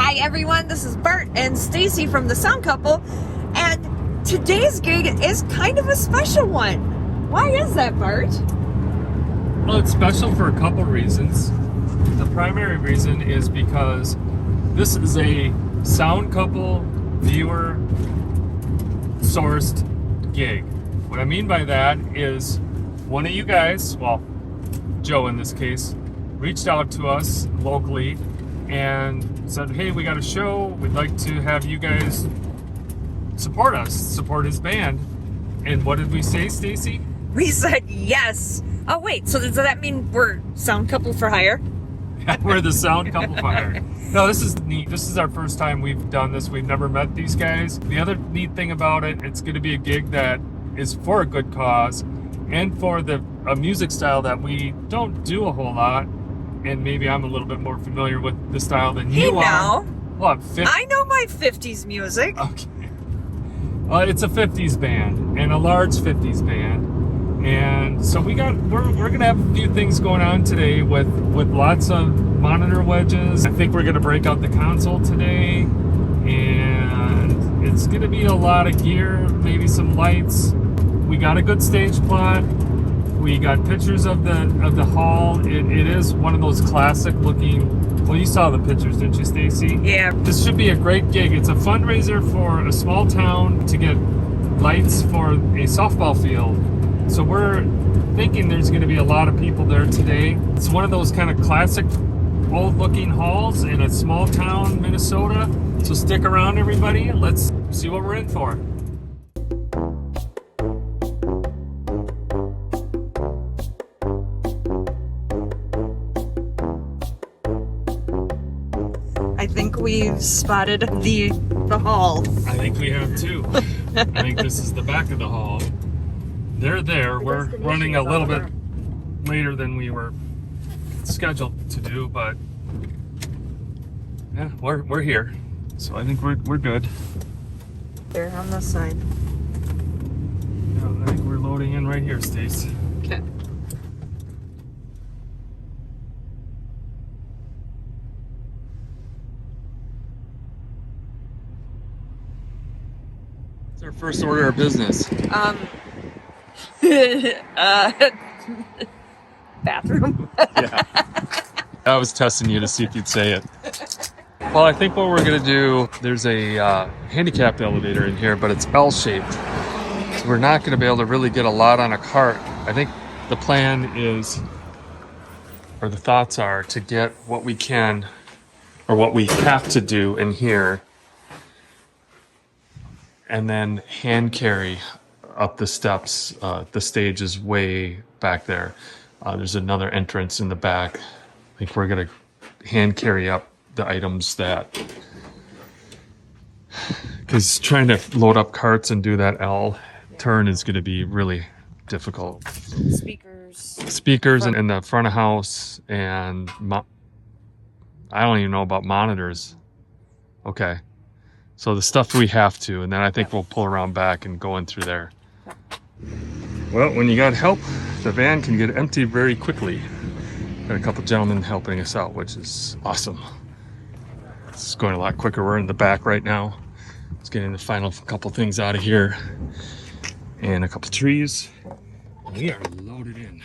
Hi everyone, this is Bart and Stacy from the Sound Couple, and today's gig is kind of a special one. Why is that, Bart? Well, it's special for a couple reasons. The primary reason is because this is a Sound Couple viewer sourced gig. What I mean by that is one of you guys, well, Joe in this case, reached out to us locally and said, hey, we got a show, we'd like to have you guys support us, support his band. And what did we say, Stacy? We said yes. Oh wait, so does that mean we're Sound Couple for hire? We're the Sound Couple for hire. No, this is neat. This is our first time we've done this. We've never met these guys. The other neat thing about it, it's going to be a gig that is for a good cause and for a music style that we don't do a whole lot. And maybe I'm a little bit more familiar with the style than you are. Now. Well, I know my 50s music. Okay. Well, it's a 50s band and a large 50s band. And so we're gonna have a few things going on today with lots of monitor wedges. I think we're gonna break out the console today, and it's gonna be a lot of gear, maybe some lights. We got a good stage plot. We got pictures of the hall. It is one of those classic looking. Well, you saw the pictures, didn't you, Stacy? Yeah. This should be a great gig. It's a fundraiser for a small town to get lights for a softball field. So we're thinking there's going to be a lot of people there today. It's one of those kind of classic old-looking halls in a small town, Minnesota. So stick around, everybody. Let's see what we're in for. I think we've spotted the hall. I think we have too. I think this is the back of the hall. They're there. We're running a little bit later than we were scheduled to do, but yeah, we're here. So I think we're good. They're on this side. Yeah, I think we're loading in right here, Stace. Okay. It's our first order of business. Bathroom. Yeah. I was testing you to see if you'd say it. Well, I think what we're gonna do, there's a handicapped elevator in here, but it's L-shaped. So we're not gonna be able to really get a lot on a cart. I think the plan is, or the thoughts are, to get what we can, or what we have to do in here, and then hand carry up the steps. The stage is way back there. There's another entrance in the back. I think we're gonna hand carry up the items that, because trying to load up carts and do that L turn is gonna be really difficult. Speakers in the front of house, and I don't even know about monitors. Okay. So the stuff we have to, and then I think we'll pull around back and go in through there. Well, when you got help, the van can get empty very quickly. Got a couple gentlemen helping us out, which is awesome. It's going a lot quicker. We're in the back right now. Let's get in the final couple things out of here. And a couple trees. We are loaded in.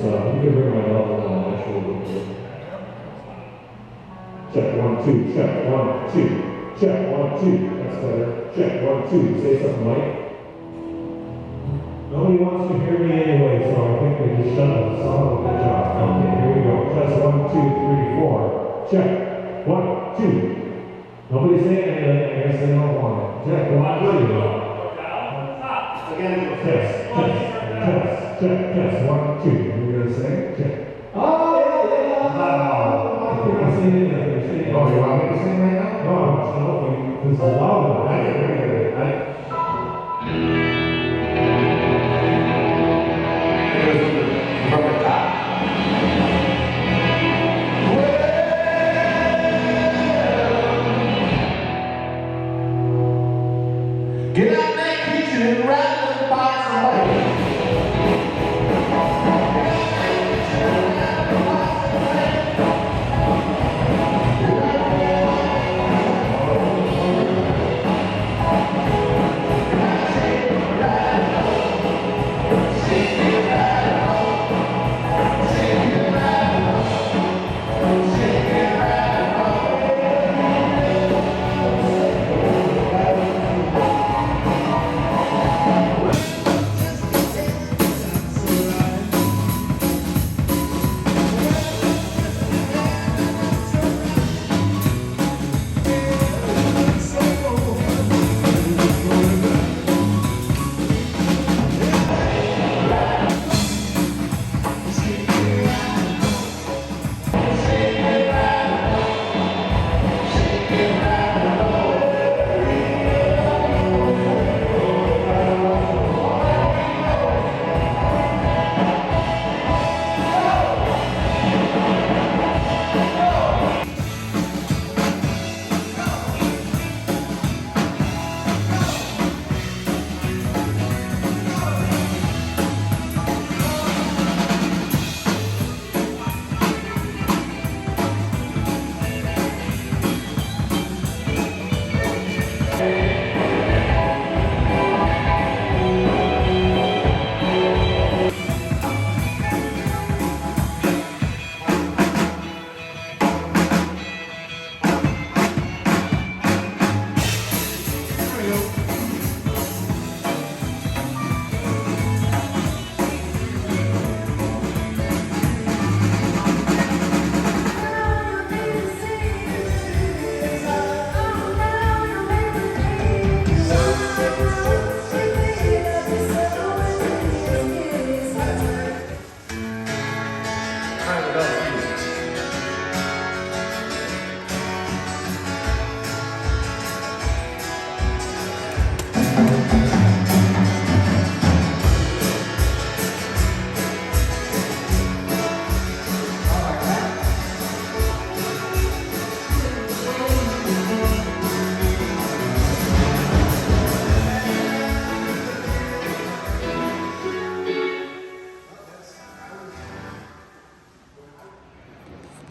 you can bring my level down actually. Check 1, 2, check 1, 2, check 1, 2. That's better. Check 1, 2. Say something, Mike. Nobody wants to hear me anyway, so I think they just shut us. Oh, good job. Okay, here we go. Test 1, 2, 3, 4. Check 1, 2. Nobody say anything. I guess they don't want it. Check 1, 2. Again, test, check, 1, 2. You're gonna say check. Oh, yeah. I think I'm saying it. Oh, you want me to sing right now? No, I want to know if you. This is loud. I can hear it. From the top. Get out that kitchen and rattle the box away.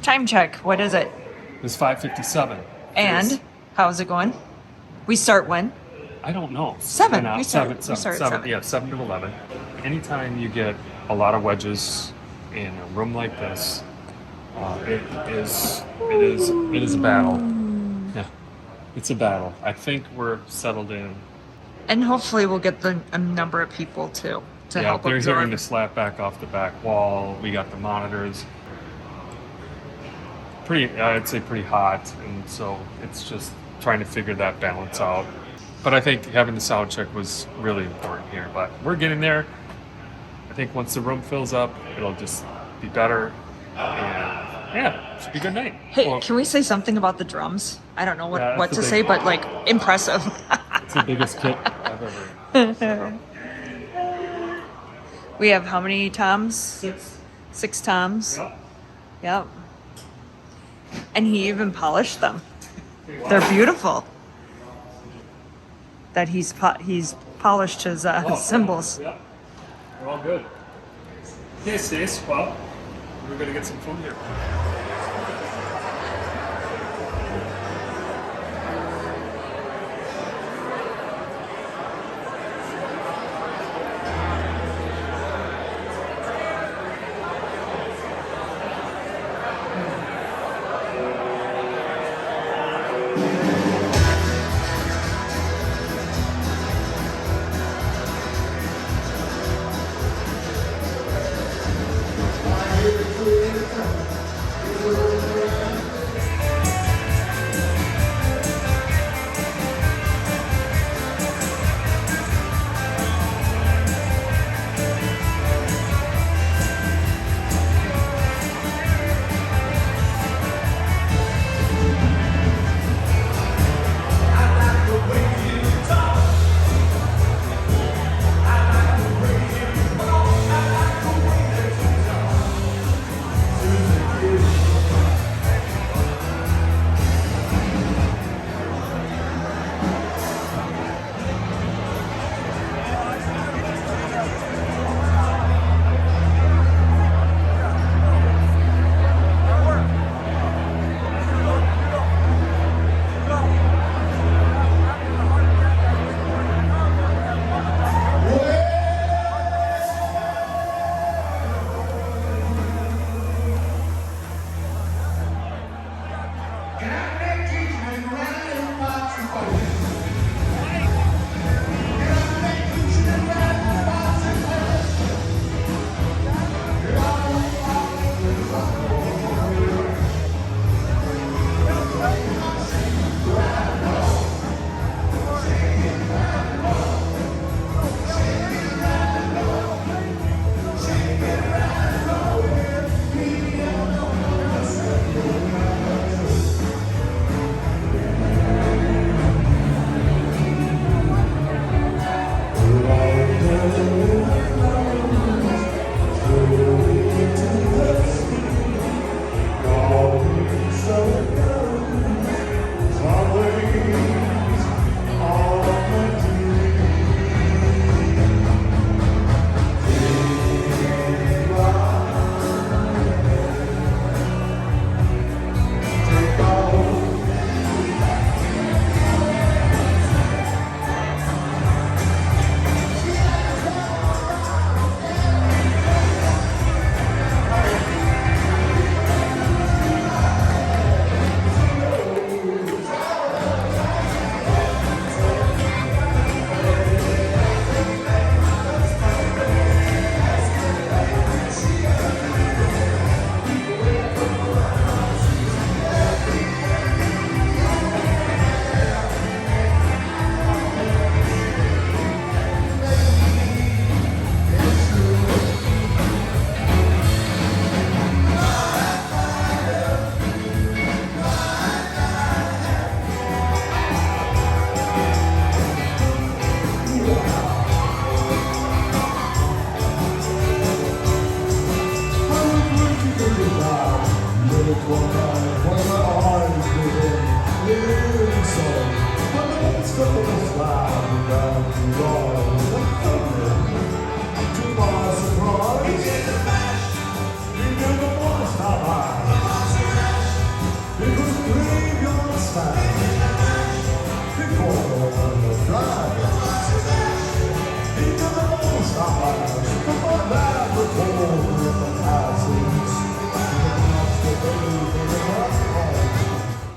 Time check. What is it? It's 5:57. And how's it going? We start when? I don't know. 7. We start at 7. Yeah, 7 to 11. Anytime you get a lot of wedges in a room like this, it is a battle. Yeah, it's a battle. I think we're settled in. And hopefully we'll get a number of people too to help they're absorb. hearing the slap back off the back wall. We got the monitors. I'd say pretty hot, and so it's just trying to figure that balance out. But I think having the sound check was really important here. But we're getting there. I think once the room fills up, it'll just be better. And yeah, it should be a good night. Hey, can we say something about the drums? I don't know what to say, but like impressive. It's the biggest kit I've ever set up. We have how many toms? 6. 6 toms. Yep. Yep. And he even polished them. They're beautiful. That he's polished his cymbals. Yeah, we're all good. Okay, Stace. Well, we're gonna get some food here.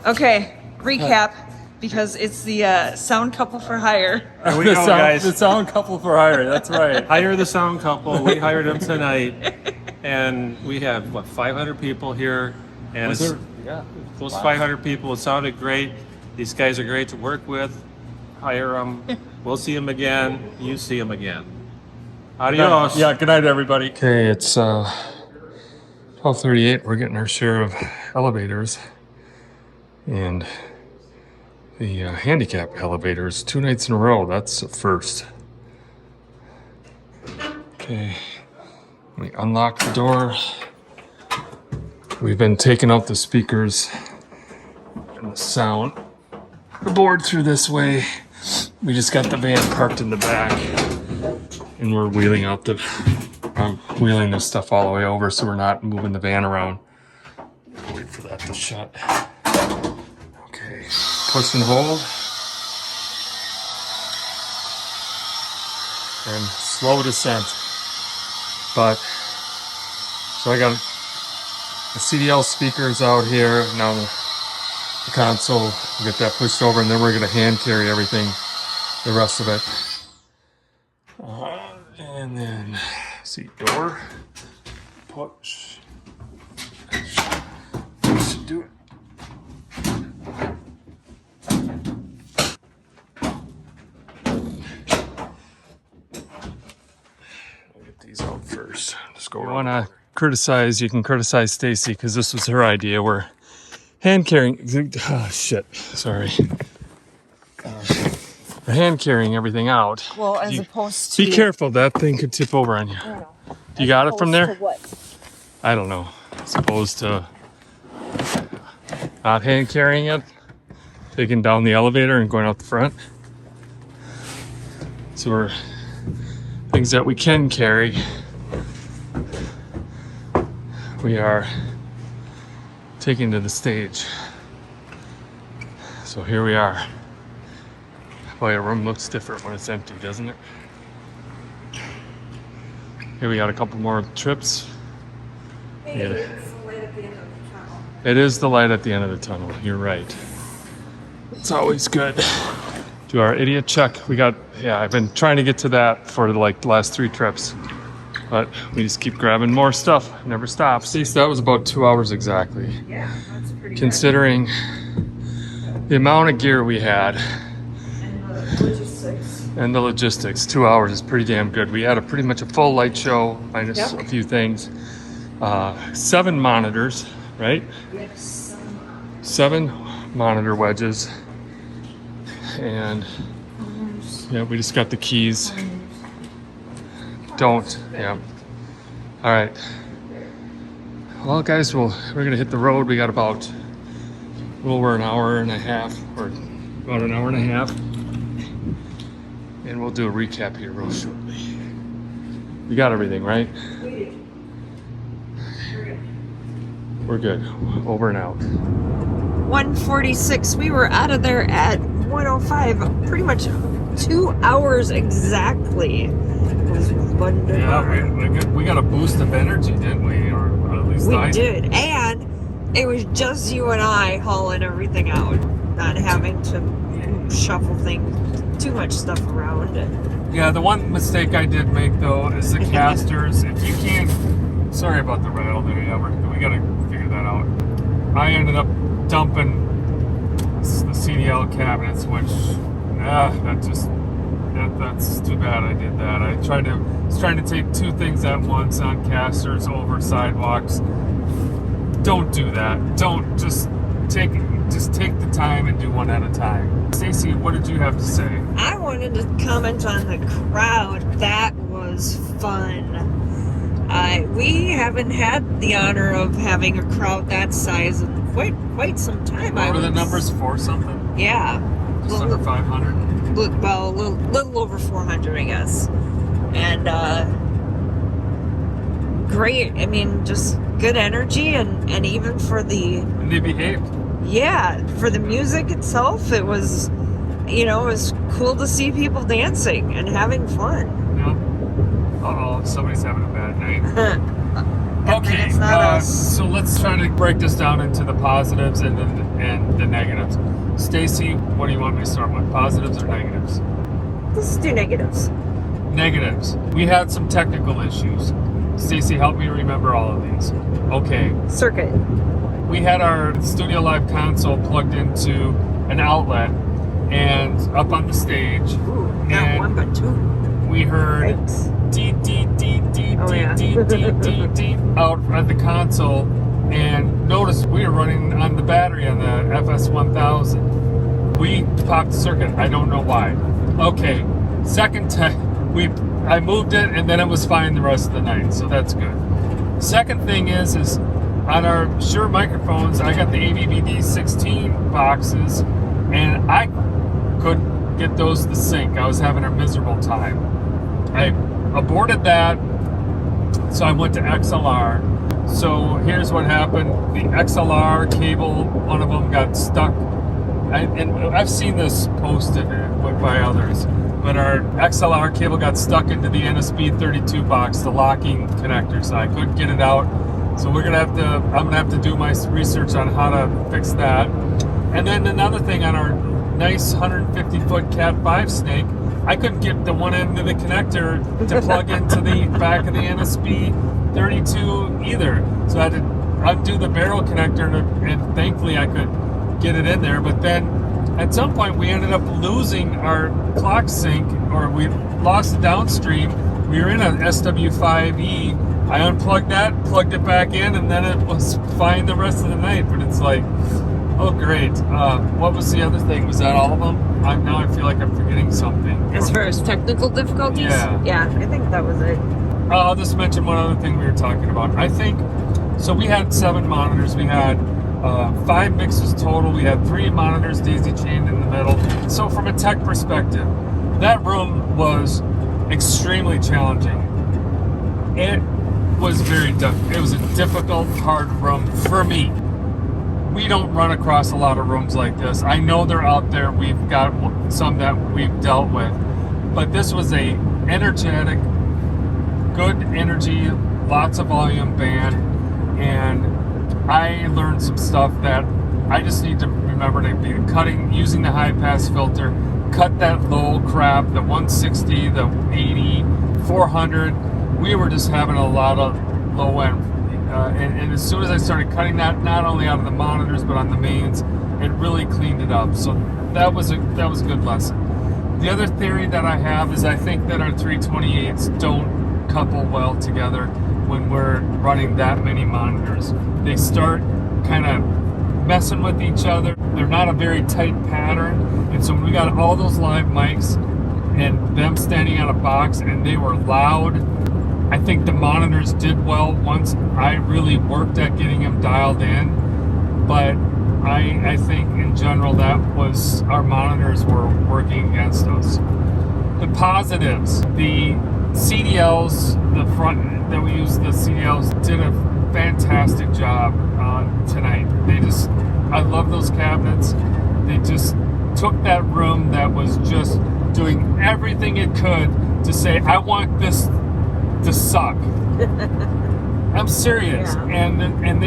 Okay, recap, because it's the sound couple for hire. Here we go, guys. The sound couple for hire, that's right. Hire the sound couple. We hired them tonight, and we have what 500 people here, and it's, Yeah. those 500 people. It sounded great. These guys are great to work with. Hire them. We'll see them again. You see them again. Adios. Yeah, good night, everybody. Okay, it's 12:38. We're getting our share of elevators. And the handicap elevators 2 nights in a row. That's a first. Okay, we unlock the door. We've been taking out the speakers and the sound. The board through this way. We just got the van parked in the back, and we're wheeling out the wheeling this stuff all the way over, so we're not moving the van around. Wait for that to shut. Okay, push and hold. And slow descent. But, so I got the CDL speakers out here. Now the console, we'll get that pushed over, and then we're going to hand carry everything, the rest of it. And then, seat door, push. That should do it. I'll get these out first. Just go. I want to criticize. You can criticize Stacy because this was her idea. We're hand carrying. Oh shit! Sorry. We're hand carrying everything out. Well, as opposed to... Be careful. That thing could tip over on you. You got it from there? What? I don't know. As opposed to not hand carrying it, taking down the elevator and going out the front. So we're things that we can carry. We are taking to the stage. So here we are. Boy, a room looks different when it's empty, doesn't it? Here we got a couple more trips. Hey, Yeah. it's the light at the end of the tunnel. It is the light at the end of the tunnel. You're right. It's always good. Do our idiot check. We got, yeah, I've been trying to get to that for like the last 3 trips. But we just keep grabbing more stuff. Never stops. See, so that was about 2 hours exactly. Yeah, that's pretty Considering the amount of gear we had good. And the logistics. and the logistics, 2 hours is pretty damn good. We had a pretty much a full light show, minus Yep. a few things. 7 monitors, right? Yes. 7 monitor wedges. And yeah, we just got the keys. Don't, yeah. All right. Well, guys, we're gonna hit the road. We got about a little over an hour and a half, or about an hour and a half. And we'll do a recap here real shortly. We got everything, right? We're good. Over and out. 1:46. We were out of there at 1:05. Pretty much 2 hours exactly. It was wonderful. Yeah, we got a boost of energy, didn't we? Or at least We did, and it was just you and I hauling everything out, not having to shuffle things, too much stuff around. Yeah, the one mistake I did make though is the casters. If you can't, sorry about the rattle there. Yeah, we gotta figure that out. I ended up dumping the CDL cabinets, which that's too bad I did that. I was trying to take 2 things at once on casters over sidewalks. Don't do that. Don't just take the time and do one at a time. Stacy, what did you have to say? I wanted to comment on the crowd. That was fun. We haven't had the honor of having a crowd that size in quite some time. What were the numbers for something? Yeah. Just under 500. Well, a little over 400, I guess. And great. I mean, just good energy, and even for the And they behaved. for the music itself, it was, it was cool to see people dancing and having fun. Yeah. Uh-oh, somebody's having a bad night. Okay, it's not us. so let's try to break this down into the positives and the negatives. Stacy, what do you want me to start with? Positives or negatives? Let's do negatives. Negatives. We had some technical issues. Stacy, help me remember all of these. Okay. Circuit. We had our Studio Live console plugged into an outlet and up on the stage. Ooh, not And one, but two. we heard Thanks. dee dee dee dee Oh, dee yeah. dee dee dee dee out at the console, and noticed we were running on the battery on the FS1000. We popped the circuit. I don't know why. Okay, second time I moved it, and then it was fine the rest of the night, so that's good. Second thing is on our Shure microphones, I got the AVB-D16 boxes, and I couldn't get those to sync. I was having a miserable time. I aborted that, so I went to XLR. So here's what happened. The XLR cable, one of them got stuck. And I've seen this posted by others, but our XLR cable got stuck into the NSB 32 box, the locking connector, so I couldn't get it out. So I'm gonna have to do my research on how to fix that. And then another thing, on our nice 150-foot Cat 5 snake, I couldn't get the one end of the connector to plug into the back of the NSB 32 either. So I had to undo the barrel connector, and thankfully I could get it in there. But then at some point we ended up losing our clock sync, or we lost the downstream. We were in a SW5E. I unplugged that, plugged it back in, and then it was fine the rest of the night. But it's like, oh great. What was the other thing? Was that all of them? Now I feel like I'm forgetting something. As far as technical difficulties? Yeah. I think that was it. I'll just mention one other thing we were talking about. I think, so we had 7 monitors. We had 5 mixes total. We had 3 monitors daisy chained in the middle. So from a tech perspective, that room was extremely challenging. It was it was a difficult, hard room for me. We don't run across a lot of rooms like this. I know they're out there. We've got some that we've dealt with, but this was a energetic, good energy, lots of volume band, and I learned some stuff that I just need to remember to be using the high pass filter, cut that low crap, the 160, the 80, 400. We were just having a lot of low end. And as soon as I started cutting that, not only out of the monitors but on the mains, it really cleaned it up. So that was a good lesson. The other theory that I have is I think that our 328s don't couple well together when we're running that many monitors. They start kind of messing with each other. They're not a very tight pattern, and so when we got all those live mics and them standing on a box and they were loud, I think the monitors did well once I really worked at getting them dialed in, but I think in general that was, our monitors were working against us. The positives, the CDLs, the front that we used, the CDLs did a fantastic job tonight. I love those cabinets. They just took that room that was just doing everything it could to say, I want this to suck. I'm serious. Yeah. And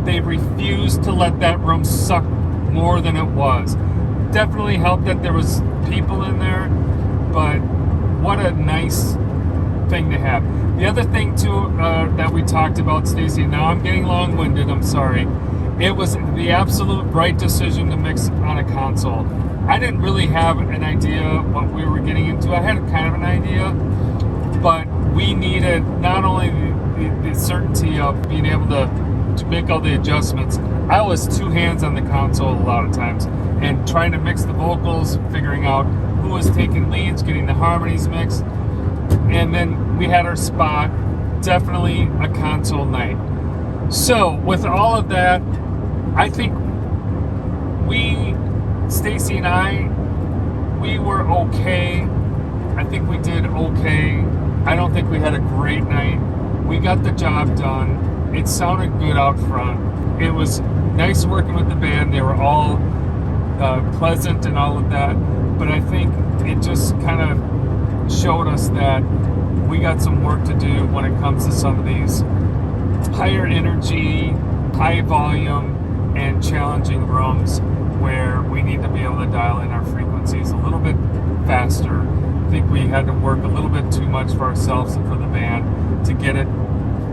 they refused to let that room suck more than it was. Definitely helped that there was people in there, but what a nice thing to have. The other thing too that we talked about, Stacy, now I'm getting long-winded, I'm sorry. It was the absolute right decision to mix on a console. I didn't really have an idea what we were getting into. I had kind of an idea, but we needed not only the certainty of being able to make all the adjustments. I was 2 hands on the console a lot of times and trying to mix the vocals, figuring out who was taking leads, getting the harmonies mixed. And then we had our spot, definitely a console night. So with all of that, I think Stacy and I we were okay. I think we did okay. I don't think we had a great night. We got the job done. It sounded good out front. It was nice working with the band. They were all pleasant and all of that. But I think it just kind of showed us that we got some work to do when it comes to some of these higher energy, high volume, and challenging rooms where we need to be able to dial in our frequencies a little bit faster. I think we had to work a little bit too much for ourselves and for the band to get it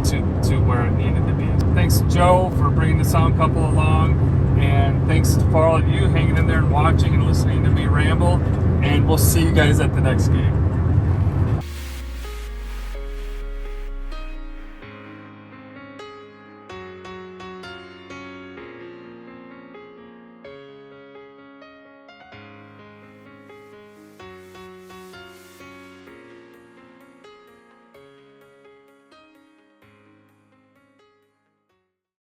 to where it needed to be. Thanks, Joe, for bringing the sound couple along, and thanks for all of you hanging in there and watching and listening to me ramble, and we'll see you guys at the next game.